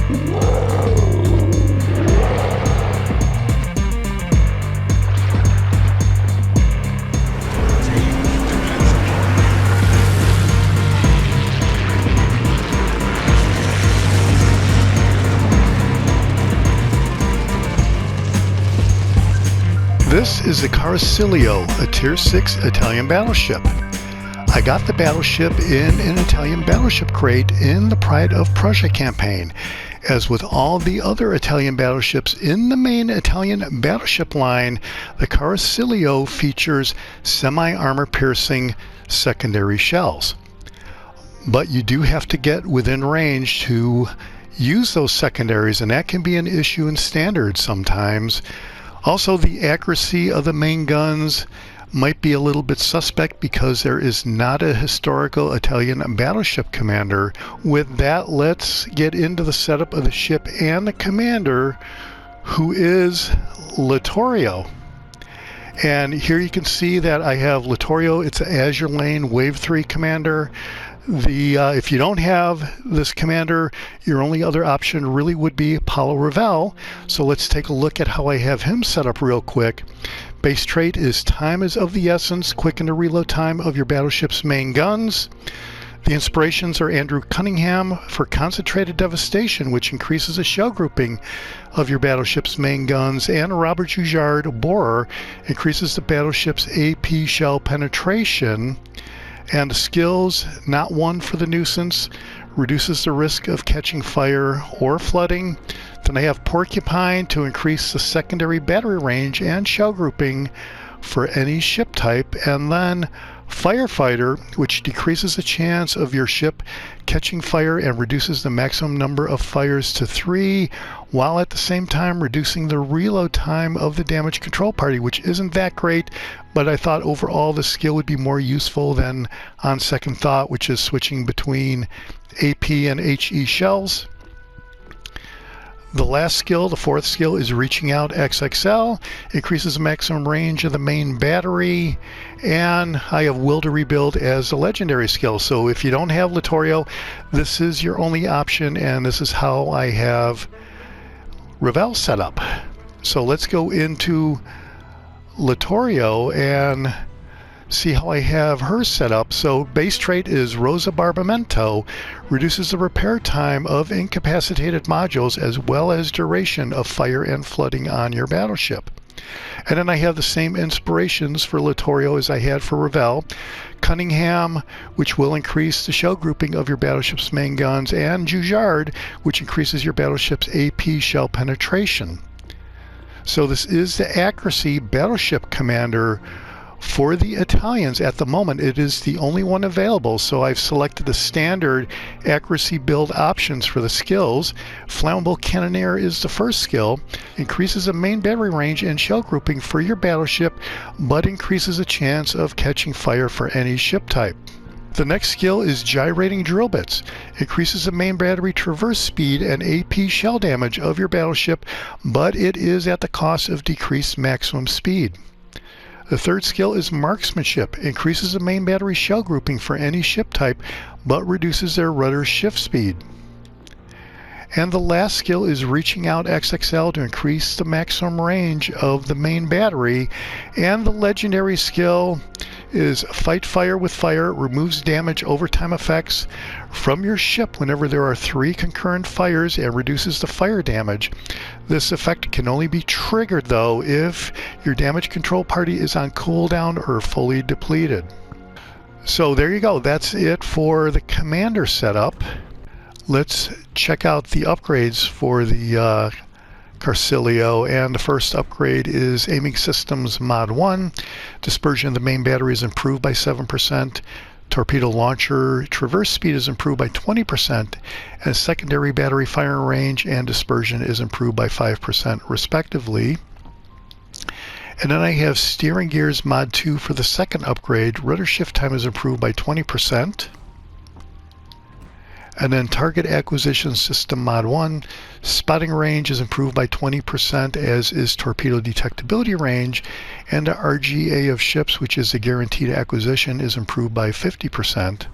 This is the Caracciolo, a Tier 6 Italian battleship. I got the battleship in an Italian Battleship Crate in the Pride of Prussia campaign. As with all the other Italian battleships in the main Italian battleship line, the Caracciolo features Semi Armour Piercing secondary shells. But you do have to get within range to use those secondaries, and that can be an issue in standard sometimes. Also, the accuracy of the main guns might be a little bit suspect because there is not a historical Italian battleship commander. With that, let's get into the setup of the ship and the commander, who is Littorio. And here you can see that I have Littorio. It's an Azure Lane Wave 3 commander. If you don't have this commander, your only other option really would be Poalo Di Revel. So let's take a look at how I have him set up real quick. Base trait is time is of the essence, quicken the reload time of your battleship's main guns. The inspirations are Andrew Cunningham for concentrated devastation, which increases the shell grouping of your battleship's main guns, and Robert Joujard Borer increases the battleship's AP shell penetration. And the skills, not one for the nuisance, reduces the risk of catching fire or flooding. Then I have Porcupine to increase the secondary battery range and shell grouping for any ship type. And then Firefighter, which decreases the chance of your ship catching fire and reduces the maximum number of fires to 3, while at the same time reducing the reload time of the damage control party, which isn't that great, but I thought overall the skill would be more useful than on second thought, which is switching between AP and HE shells. The last skill, the fourth skill, is Reaching Out XXL. Increases the maximum range of the main battery. And I have Will to Rebuild as a legendary skill. So if you don't have Littorio, this is your only option, and this is how I have Revel set up. So let's go into Littorio and see how I have her set up. So base trait is Rosa Barbamento, reduces the repair time of incapacitated modules as well as duration of fire and flooding on your battleship. And then I have the same inspirations for Littorio as I had for Revel. Cunningham, which will increase the shell grouping of your battleship's main guns, and Joujard, which increases your battleship's AP shell penetration. So this is the accuracy battleship commander for the Italians. At the moment, it is the only one available, so I've selected the standard accuracy build options for the skills. Flammable Cannoneer is the first skill, increases the main battery range and shell grouping for your battleship, but increases the chance of catching fire for any ship type. The next skill is Gyrating Drill Bits. Increases the main battery traverse speed and AP shell damage of your battleship, but it is at the cost of decreased maximum speed. The third skill is Marksmanship. Increases the main battery shell grouping for any ship type, but reduces their rudder shift speed. And the last skill is Reaching Out XXL to increase the maximum range of the main battery. And the legendary skill is Fight Fire with Fire, removes damage overtime effects from your ship whenever there are 3 concurrent fires and reduces the fire damage. This effect can only be triggered though if your damage control party is on cooldown or fully depleted. So there you go, that's it for the commander setup. Let's check out the upgrades for the Caracciolo, and the first upgrade is Aiming Systems Mod 1. Dispersion of the main battery is improved by 7%. Torpedo launcher traverse speed is improved by 20%, and secondary battery firing range and dispersion is improved by 5% respectively. And then I have Steering Gears Mod 2 for the second upgrade. Rudder shift time is improved by 20%. And then Target Acquisition System Mod 1, spotting range is improved by 20%, as is torpedo detectability range, and the RGA of ships, which is a guaranteed acquisition, is improved by 50%.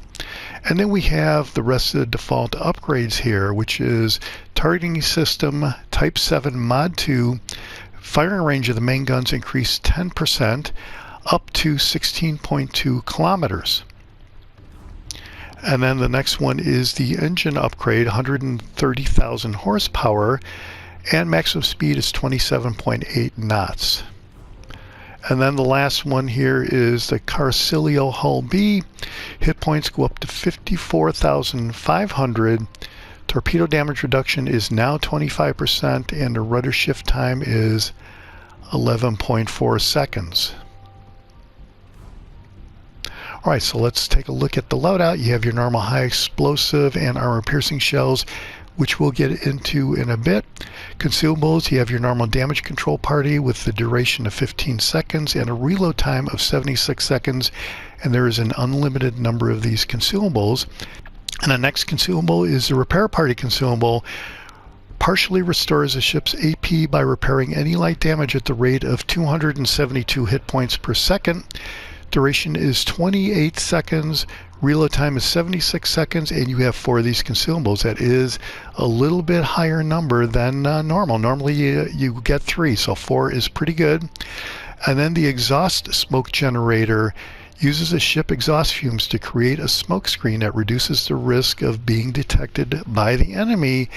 And then we have the rest of the default upgrades here, which is targeting system Type 7 Mod 2, firing range of the main guns increased 10% up to 16.2 kilometers. And then the next one is the engine upgrade, 130,000 horsepower, and maximum speed is 27.8 knots. And then the last one here is the Caracciolo Hull B. Hit points go up to 54,500. Torpedo damage reduction is now 25%, and the rudder shift time is 11.4 seconds. Alright, so let's take a look at the loadout. You have your normal high explosive and armor piercing shells, which we'll get into in a bit. Consumables, you have your normal damage control party with the duration of 15 seconds and a reload time of 76 seconds, and there is an unlimited number of these consumables. And the next consumable is the repair party consumable. Partially restores a ship's AP by repairing any light damage at the rate of 272 hit points per second. Duration is 28 seconds. Reload time is 76 seconds, and you have 4 of these consumables. That is a little bit higher number than normal. Normally you get 3, so 4 is pretty good. And then the exhaust smoke generator uses a ship exhaust fumes to create a smoke screen that reduces the risk of being detected by the enemy,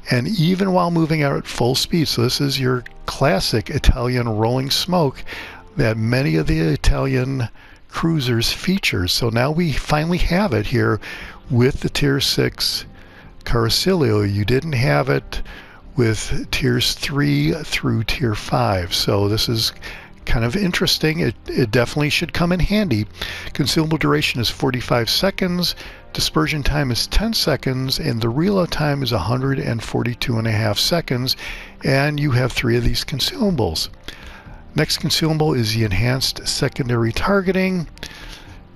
and even while moving out at full speed. So this is your classic Italian rolling smoke that many of the Italian cruisers feature. So now we finally have it here with the Tier 6 Caracciolo. You didn't have it with Tiers 3 through Tier 5. So this is kind of interesting. It definitely should come in handy. Consumable duration is 45 seconds. Dispersion time is 10 seconds, and the reload time is 142.5 seconds. And you have 3 of these consumables. Next consumable is the enhanced secondary targeting.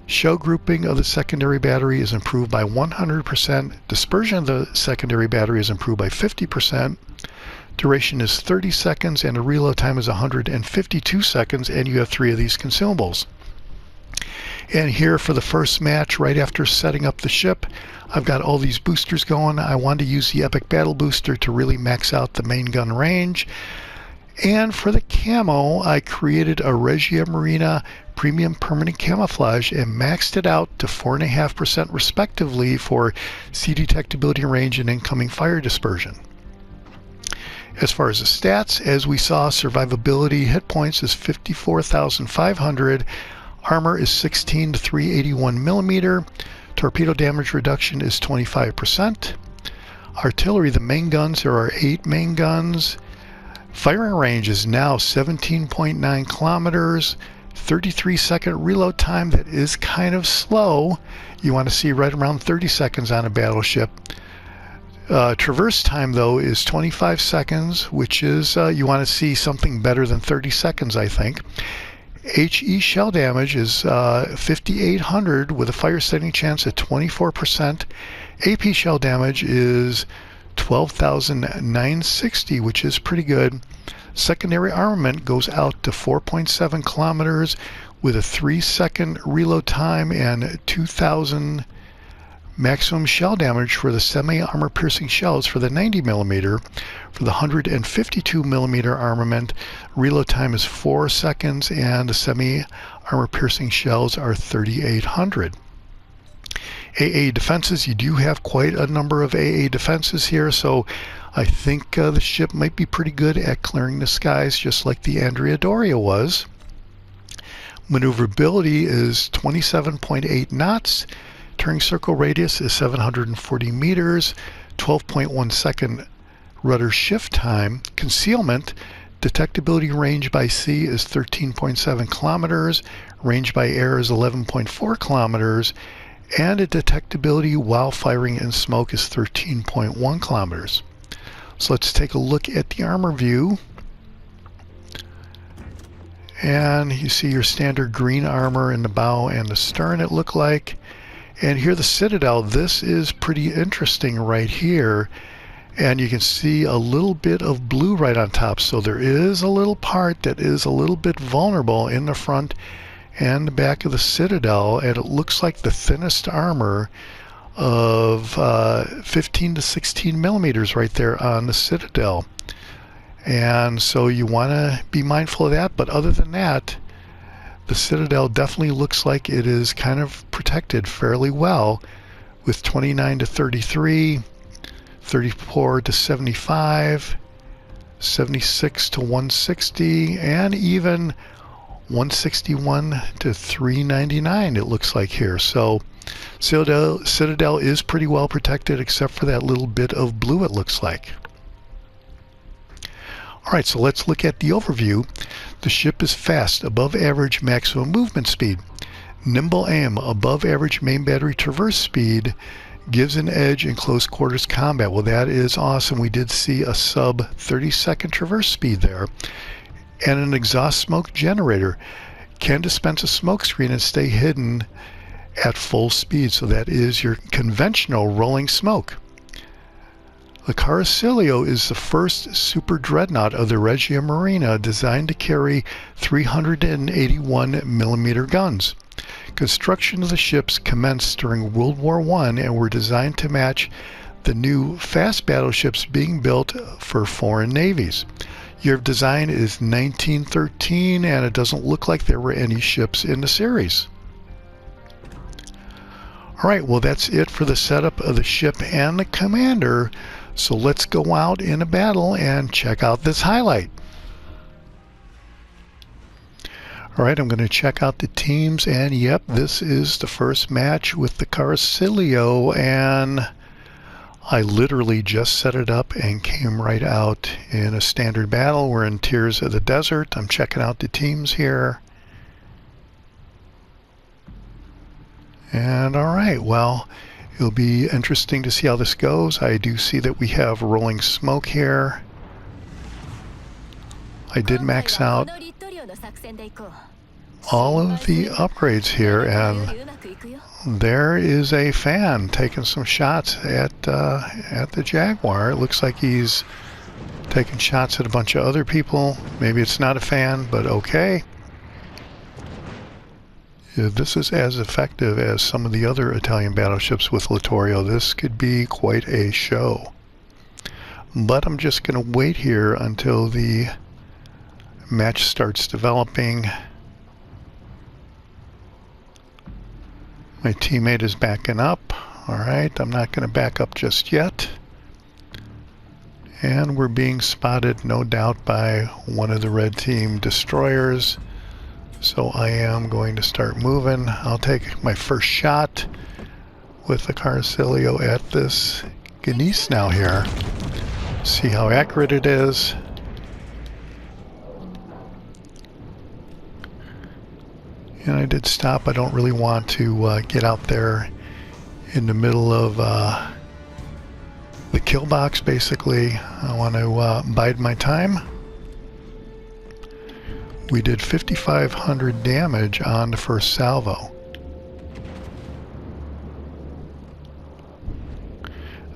Shell grouping of the secondary battery is improved by 100%. Dispersion of the secondary battery is improved by 50%. Duration is 30 seconds, and the reload time is 152 seconds, and you have 3 of these consumables. And here for the first match, right after setting up the ship, I've got all these boosters going. I wanted to use the Epic Battle Booster to really max out the main gun range. And for the camo, I created a Regia Marina Premium Permanent Camouflage and maxed it out to 4.5% respectively for sea detectability range and incoming fire dispersion. As far as the stats, as we saw, survivability hit points is 54,500, armor is 16 to 381 millimeter, torpedo damage reduction is 25%. Artillery, the main guns, there are 8 main guns. Firing range is now 17.9 kilometers, 33-second reload time. That is kind of slow. You want to see right around 30 seconds on a battleship. Traverse time, though, is 25 seconds, which is, you want to see something better than 30 seconds, I think. HE shell damage is 5,800 with a fire setting chance at 24%. AP shell damage is 12,960, which is pretty good. Secondary armament goes out to 4.7 kilometers with a 3-second reload time and 2,000 maximum shell damage for the Semi Armour Piercing shells for the 90 millimeter. For the 152 millimeter armament, reload time is 4 seconds, and the Semi Armour Piercing shells are 3,800. AA defenses, you do have quite a number of AA defenses here, so I think the ship might be pretty good at clearing the skies, just like the Andrea Doria was. Maneuverability is 27.8 knots. Turning circle radius is 740 meters. 12.1 second rudder shift time. Concealment, detectability range by sea is 13.7 kilometers. Range by air is 11.4 kilometers. And a detectability while firing in smoke is 13.1 kilometers. So let's take a look at the armor view. And you see your standard green armor in the bow and the stern, it looked like. And here the citadel, this is pretty interesting right here. And you can see a little bit of blue right on top. So there is a little part that is a little bit vulnerable in the front and the back of the citadel, and it looks like the thinnest armor of 15 to 16 millimeters right there on the citadel. And so you want to be mindful of that, but other than that, the citadel definitely looks like it is kind of protected fairly well with 29 to 33, 34 to 75, 76 to 160, and even 161 to 399 it looks like here. So Citadel is pretty well protected except for that little bit of blue it looks like. Alright, so let's look at the overview. The ship is fast, above average maximum movement speed. Nimble aim, above average main battery traverse speed, gives an edge in close quarters combat. Well, that is awesome. We did see a sub 30-second traverse speed there. And an exhaust smoke generator. Can dispense a smoke screen and stay hidden at full speed. So that is your conventional rolling smoke. The Caracciolo is the first super dreadnought of the Regia Marina, designed to carry 381 millimeter guns. Construction of the ships commenced during World War I and were designed to match the new fast battleships being built for foreign navies. Year of design is 1913, and it doesn't look like there were any ships in the series. Alright, well that's it for the setup of the ship and the commander. So let's go out in a battle and check out this highlight. Alright, I'm going to check out the teams, and yep, this is the first match with the Caracciolo, and I literally just set it up and came right out in a standard battle. We're in Tears of the Desert. I'm checking out the teams here. And alright, well, it'll be interesting to see how this goes. I do see that we have rolling smoke here. I did max out all of the upgrades here, and there is a fan taking some shots at the Jaguar. It looks like he's taking shots at a bunch of other people. Maybe it's not a fan, but okay. If this is as effective as some of the other Italian battleships with Littorio, this could be quite a show. But I'm just going to wait here until the match starts developing. My teammate is backing up. Alright, I'm not going to back up just yet. And we're being spotted, no doubt, by one of the red team destroyers. So I am going to start moving. I'll take my first shot with the Caracciolo at this Geníz now here. See how accurate it is. And I did stop. I don't really want to get out there in the middle of the kill box, basically. I want to bide my time. We did 5,500 damage on the first salvo.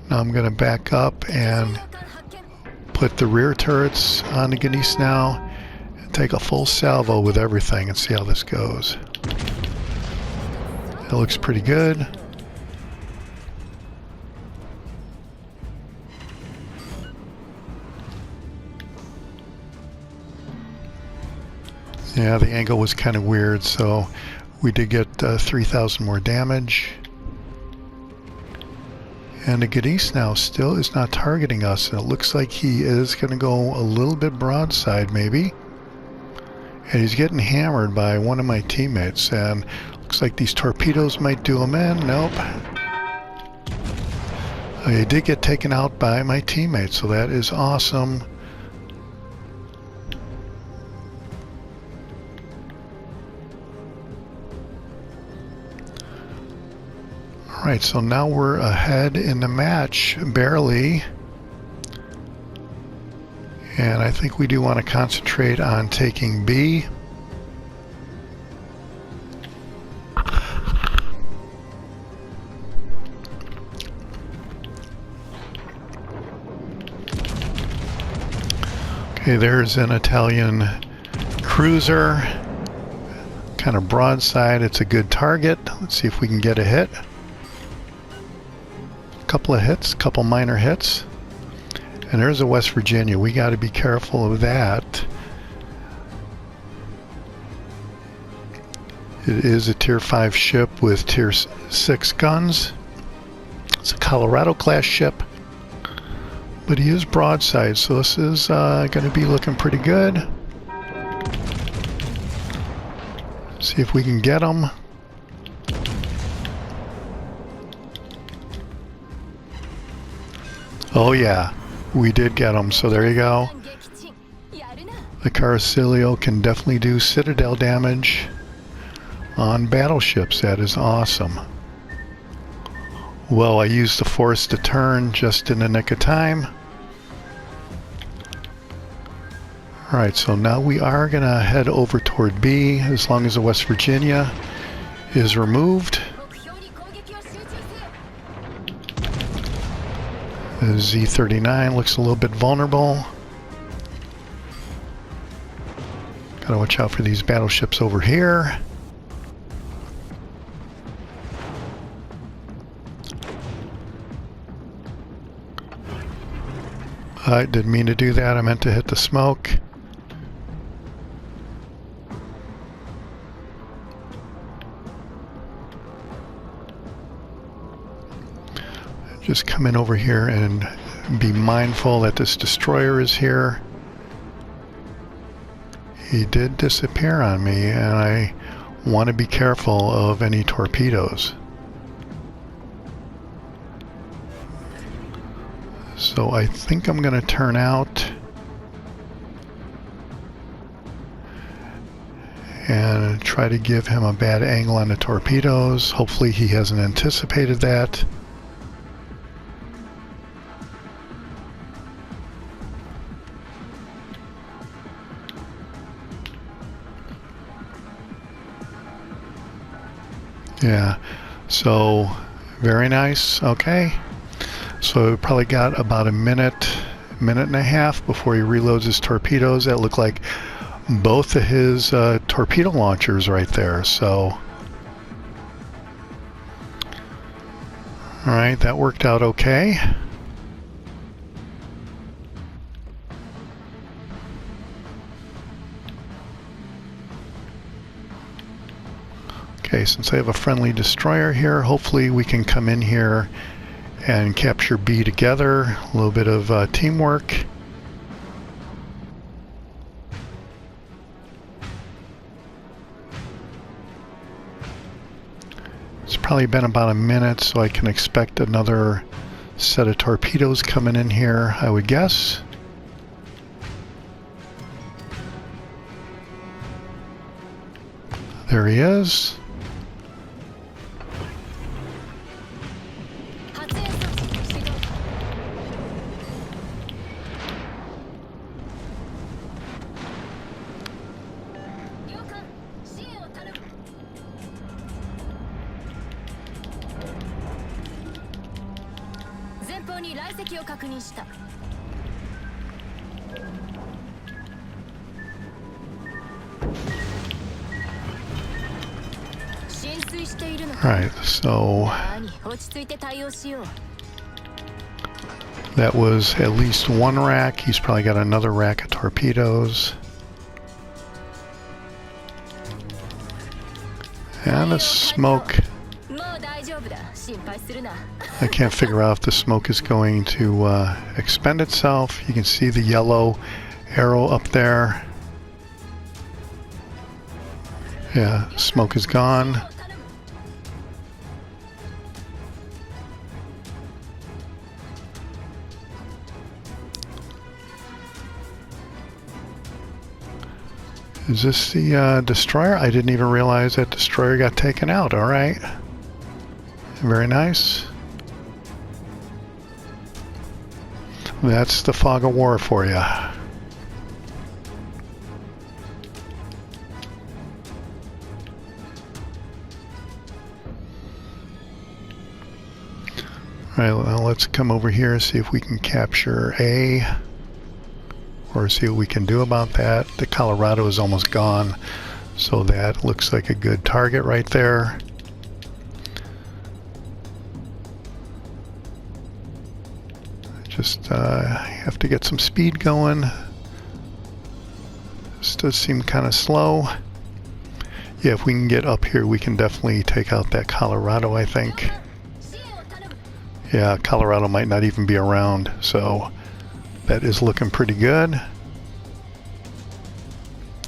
Now I'm going to back up and put the rear turrets on the Geníz now. Take a full salvo with everything and see how this goes. It looks pretty good. Yeah, the angle was kind of weird, so we did get 3,000 more damage. And the Geníz now still is not targeting us, and it looks like he is going to go a little bit broadside maybe. And he's getting hammered by one of my teammates, and looks like these torpedoes might do him in. Nope. He did get taken out by my teammate, so that is awesome. Alright, so now we're ahead in the match, barely. And I think we do want to concentrate on taking B. Okay, there's an Italian cruiser. Kind of broadside. It's a good target. Let's see if we can get a hit. Couple of hits, couple minor hits. And there's a West Virginia. We got to be careful of that. It is a Tier 5 ship with Tier 6 guns. It's a Colorado class ship, but he is broadside, so this is going to be looking pretty good. See if we can get him. Oh yeah, we did get him, so there you go. The Caracciolo can definitely do citadel damage on battleships. That is awesome. Well, I used the force to turn just in the nick of time. Alright, so now we are going to head over toward B as long as the West Virginia is removed. The Z-39 looks a little bit vulnerable. Gotta watch out for these battleships over here. I didn't mean to do that. I meant to hit the smoke. Just come in over here and be mindful that this destroyer is here. He did disappear on me, and I want to be careful of any torpedoes. So I think I'm going to turn out and try to give him a bad angle on the torpedoes. Hopefully he hasn't anticipated that. Yeah, so very nice. Okay, so we probably got about a minute and a half before he reloads his torpedoes. That looked like both of his torpedo launchers right there. So all right, that worked out okay. Okay, since I have a friendly destroyer here, hopefully we can come in here and capture B together. A little bit of teamwork. It's probably been about a minute, so I can expect another set of torpedoes coming in here, I would guess. There he is. Alright, so that was at least one rack. He's probably got another rack of torpedoes. And the smoke. I can't figure out if the smoke is going to expend itself. You can see the yellow arrow up there. Yeah, smoke is gone. Is this the destroyer? I didn't even realize that destroyer got taken out. All right. Very nice. That's the fog of war for you. Alright, well, let's come over here and see if we can capture A, or see what we can do about that. The Colorado is almost gone, so that looks like a good target right there. Just have to get some speed going. This does seem kind of slow. Yeah, if we can get up here, we can definitely take out that Colorado, I think. Yeah, Colorado might not even be around, so that is looking pretty good.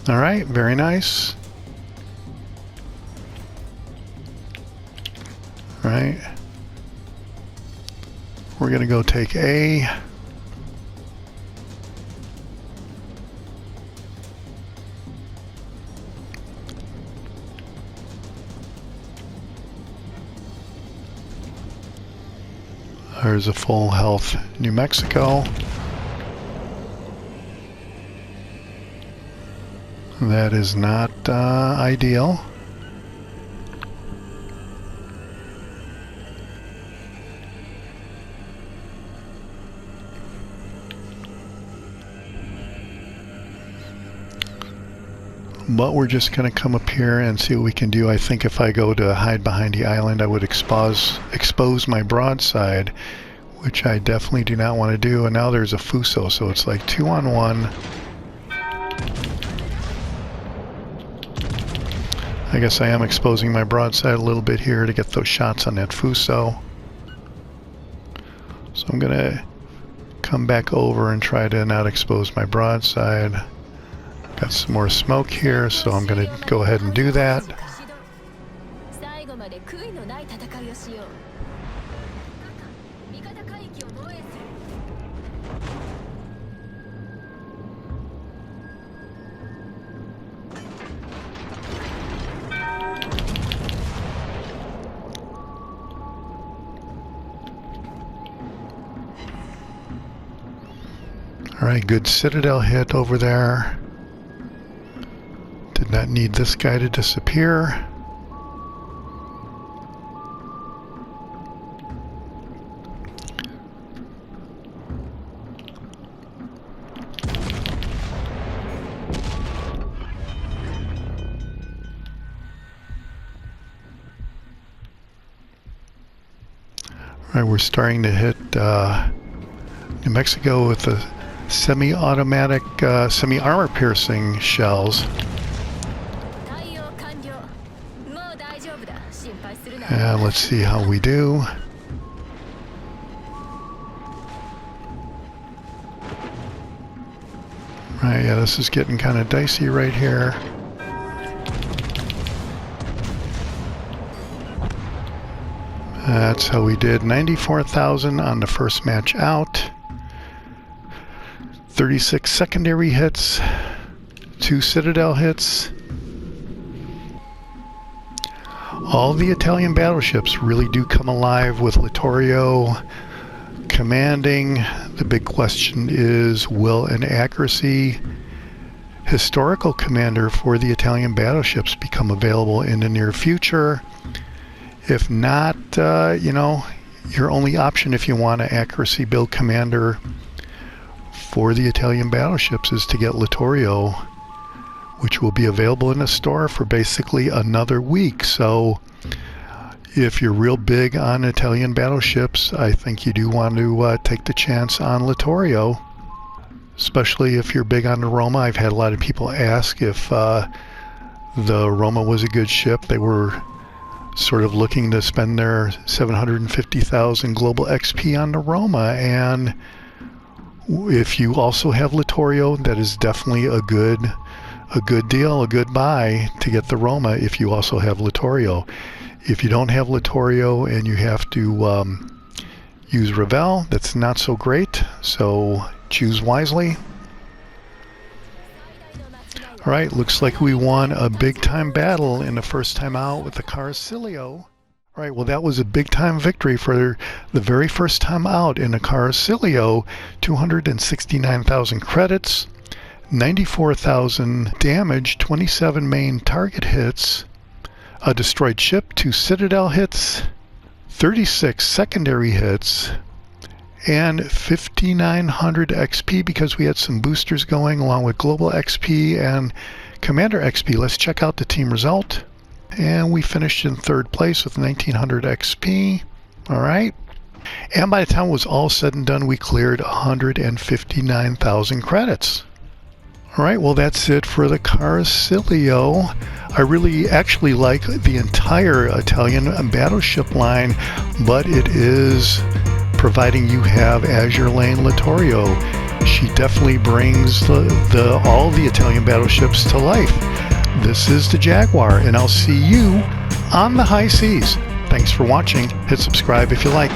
All right, very nice. All right. We're going to go take A. There's a full health New Mexico. That is not ideal. But we're just going to come up here and see what we can do. I think if I go to hide behind the island, I would expose my broadside, which I definitely do not want to do. And now there's a Fuso, so it's like 2-on-1. I guess I am exposing my broadside a little bit here to get those shots on that Fuso. So I'm going to come back over and try to not expose my broadside. Got some more smoke here, so I'm going to go ahead and do that. Alright, good citadel hit over there. Did not need this guy to disappear. Alright, we're starting to hit New Mexico with the semi-automatic, Semi Armour Piercing shells. And let's see how we do. Right, yeah, this is getting kind of dicey right here. That's how we did. 94,000 on the first match out. 36 secondary hits. 2 citadel hits. All the Italian battleships really do come alive with Littorio commanding. The big question is, will an accuracy historical commander for the Italian battleships become available in the near future? If not, you know, your only option if you want an accuracy build commander for the Italian battleships is to get Littorio, which will be available in the store for basically another week. So if you're real big on Italian battleships, I think you do want to take the chance on Littorio, especially if you're big on the Roma. I've had a lot of people ask if the Roma was a good ship. They were sort of looking to spend their 750,000 global XP on the Roma, and if you also have Littorio, that is definitely a good deal, a good buy to get the Roma if you also have Littorio. If you don't have Littorio and you have to use Revel, that's not so great, so choose wisely. Alright, looks like we won a big time battle in the first time out with the Caracciolo. Alright, well that was a big time victory for the very first time out in the Caracciolo. 269,000 credits, 94,000 damage, 27 main target hits, a destroyed ship, 2 citadel hits, 36 secondary hits, and 5,900 XP because we had some boosters going along with global XP and commander XP. Let's check out the team result. And we finished in 3rd place with 1,900 XP. Alright. And by the time it was all said and done, we cleared 159,000 credits. Alright, well that's it for the Caracciolo. I really actually like the entire Italian battleship line, but it is providing you have as your lane Littorio. She definitely brings all the Italian battleships to life. This is the Jaguar, and I'll see you on the high seas. Thanks for watching. Hit subscribe if you like.